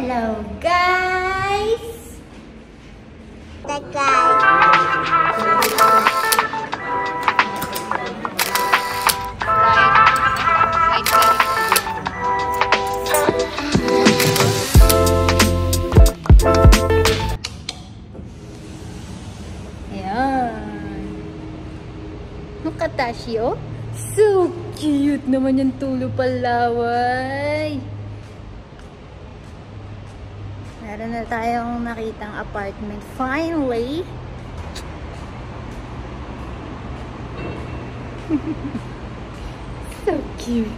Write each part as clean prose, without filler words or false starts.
Hello, guys! Katashi, oh. So cute naman yung tulo palaway. Meron na tayong nakitang apartment. Finally! So cute.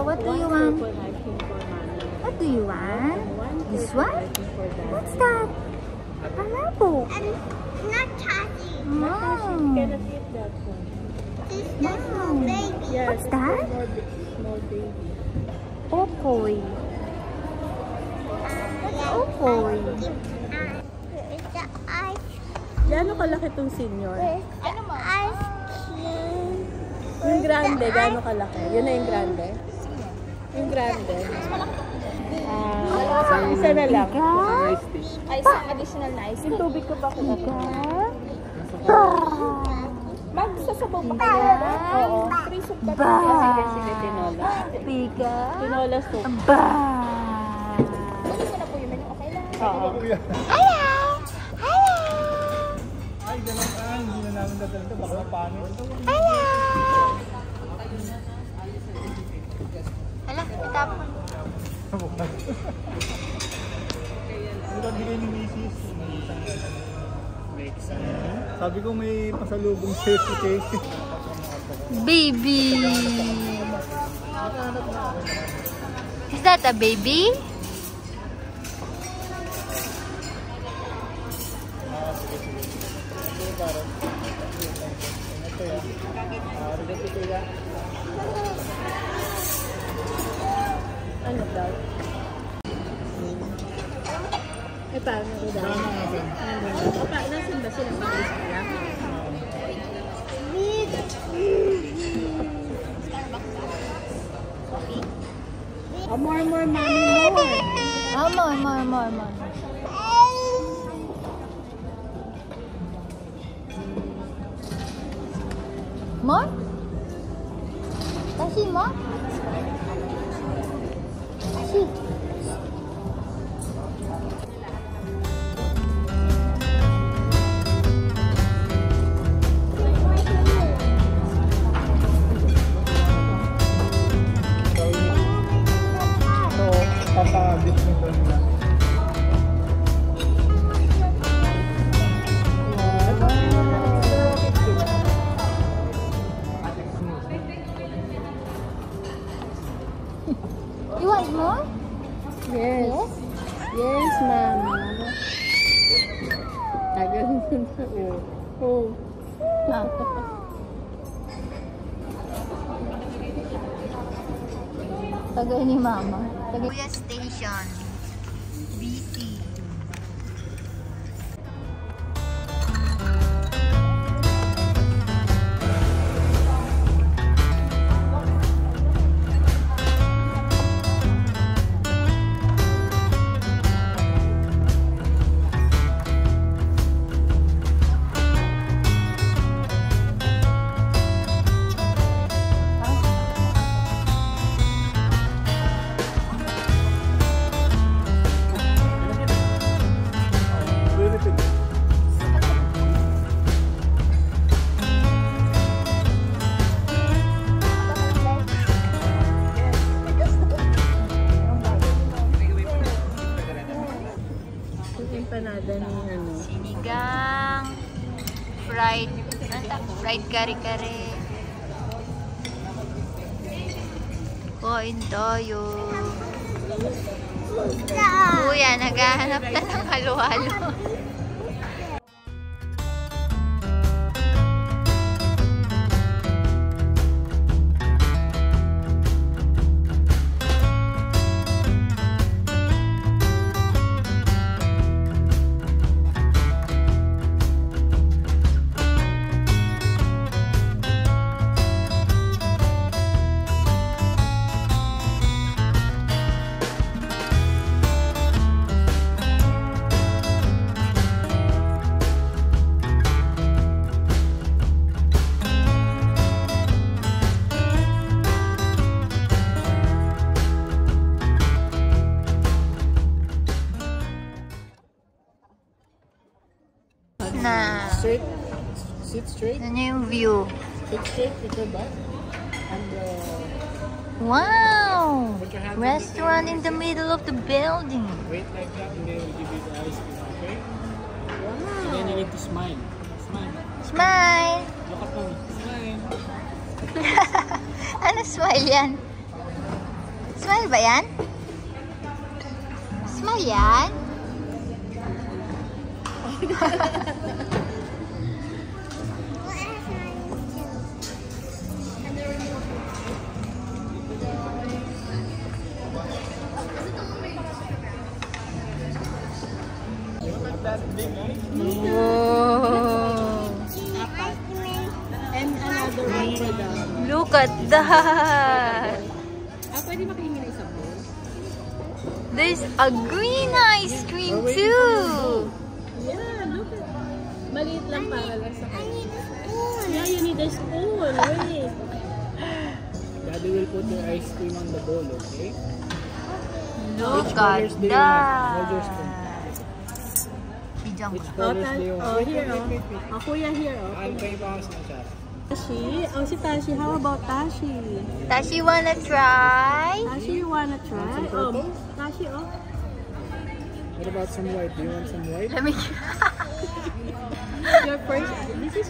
What do you want? What do you want? This one? What's that? Pineapple. Not touching. No. You cannot eat that one. This is small baby. Yes, What's that? Small baby. Opoy. What's opoy? Where's the ice? Gaano kalaki tong senior? Where's the ice cream? Yung grande, gaano kalaki? Yun na yung grande? Yung grande. Isa na lang. Isang additional na ice. Yung tubig ko ba ko na? Magsasabaw pa Pika. kayo? Oo. Free soup ka Ba. kasi tinola. Pika. Tinola soup. Ba. Isa na po yung menu. Okay lang. Oo. Hello! Hello! Ay, ganun ka. Hindi na namin dadalito. Baka mapangit. Hello! Hala, itapon. Hindi ka bigay ni Mrs. Sabi ko may pasalubong safety case. Baby. Is that a baby? Ano daw? Eh, paano ko daw? Papa, nasan ba sila? Pag-alis ka lang? Oh, more, mommy, more. Oh, more. More? Tashi, more? Tashi. Papabit nito nila. You want more? Yes. Yes, mama. Tagal mo na. Oh. Ah. Tagay ni mama. Kuya Station. BC. Fried kare-kare. Kain tayo. Kuya, naghahanap na ng halo-halo. Na. Straight. Sit straight. Ano yung view? Sit straight with your back. And Wow! put your hands Restaurant in the middle of the building. wait like that and they will give you the ice cream, okay? And then you need to smile. Smile. Smile! Look at me. Smile. Ano smile yan? Smile ba yan? Smile yan? That big ice cream. Whoa! And another one for the... Look at that! Pwede makahingi na isang bowl? There's a green ice cream too! Yeah, look at... Maliit lang para lang sa kanya. Yeah, you need a spoon. Wait. Daddy will put your ice cream on the bowl, okay? Look at colors do you want? Hold your that! spoon. Bidyan ko. Which colors do you want? Oh, here, oh. Wait. Oh, kuya, here, oh. Ano kayo pa na siya? Tashi? Oh, si Tashi. How about Tashi? Tashi wanna try? Tashi, you wanna try? some purple? Tashi, oh. What about some white? Do you want some white? Let me Your first... This is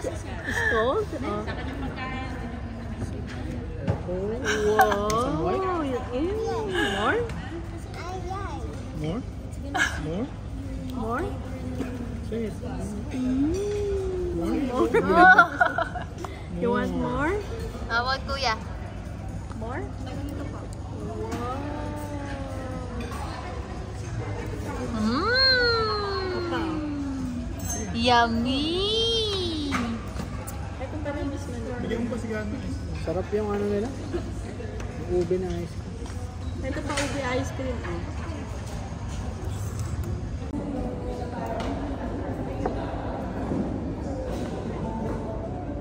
cold? Oh. Purple. Some white? Whoa! More? More? More? More? Say it. More? You want more? Tawag kuya. More? Yummy! Ito pa rin this man. Bigyan mo pa sigara ng ice cream. Sarap yung ano nila. Yung ube na ice cream. Ito pa ubi ice cream. Oh.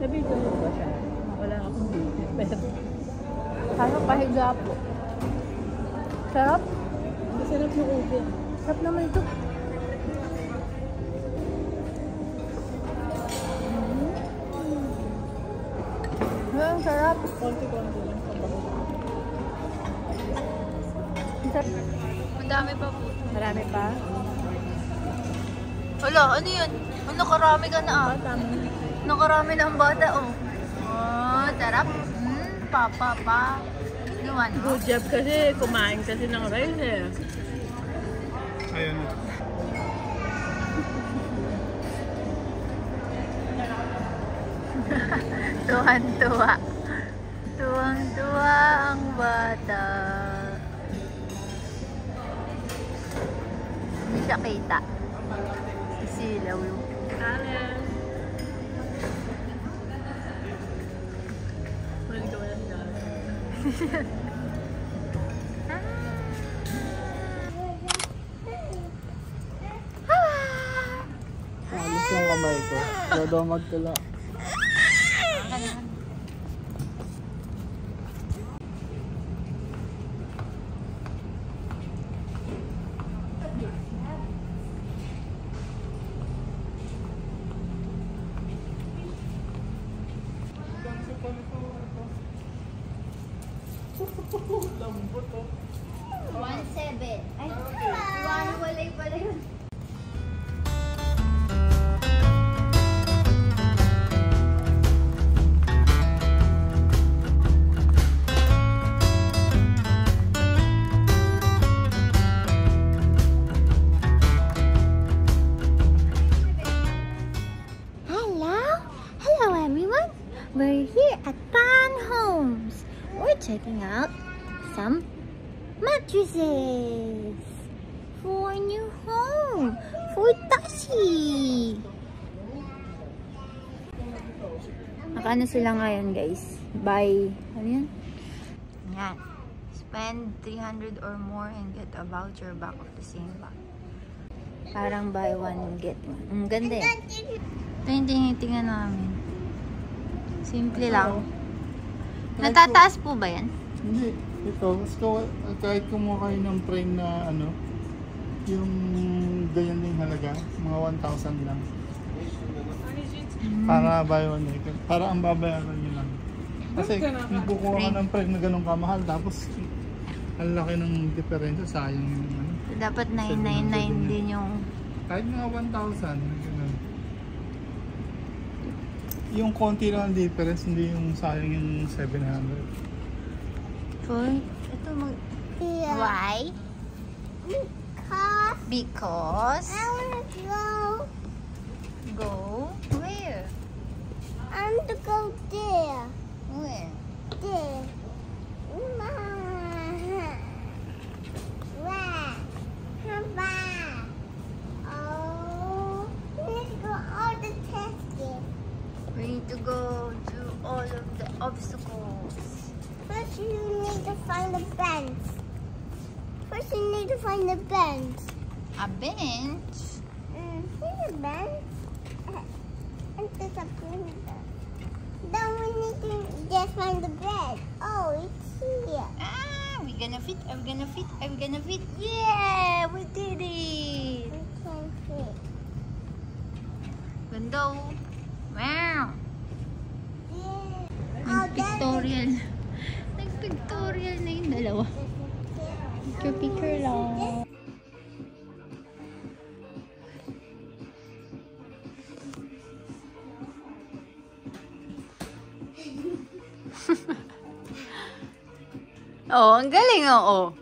Sabi ko ba siya? Wala akong bibig. Pero Ano pahiga po? Sarap? masarap yung ubi. Sarap naman ito. Ang sarap. Konti-konti lang. Ang dami pa po. Marami pa? Wala, ano yun? Ang nakarami ka na ah. Tama. Nakarami na ang bata oh. Oh, sarap. Papa pa. Gawan mo. Good job kasi kumain kasi ng rice eh. Ayan na. Tuwan-tuwa. Tuwang-tuwa ang bata. Hindi siya kita. Isilaw yung. Alan. Pwede ka wala siya. Alis yung kamay ko. Kaya daw magtula. Lambot oh. 1-7. Ay, walay pala yun. We're here at Pan Homes. We're checking out some mattresses for a new home for Tashi. Nakano sila ngayon, guys? Buy, ano yan? Yan. Spend 300 or more and get a voucher back of the same bag. Parang buy one, get one. Ang ganda eh. Ito yung tinitingnan namin. Simple lang. Natataas po ba yan? Hindi. Ito, kahit kumuha kayo ng frame na ano, yung ganyan din halaga, mga 1,000 lang. Para buy one eh. Para ang babayaran nyo lang. Kasi kung kukuha ka ng frame na ganun kamahal, tapos ang laki ng diferensya, sayang yung ano. Dapat 999 din yung... Kahit mga 1,000, ganun. Yung konti lang ang difference, hindi yung sayang yung 700. For? Ito mag... Why? Because... I wanna go. Go? Where? I want to go there. Where? There. Where? Papa. Oh, we need to go all the testing. We need to go to all of the obstacles. First, you need to find the bench. First, you need to find the bench. A bench? Here's a bench. And there's a printer. Then we need to just find the bed. Oh, it's here. Ah, we gonna fit? Are we gonna fit? Are we gonna fit? Yeah! We did it! We can fit. Ganda oh. Wow! Yeah. Nag-pictorial. Nag-pictorial na yung dalawa. Picture lang. Oh, ang galing oo.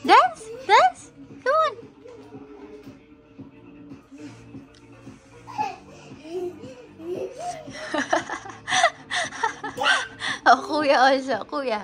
Dance! Dance! Come on! Oh, kuya also. Kuya.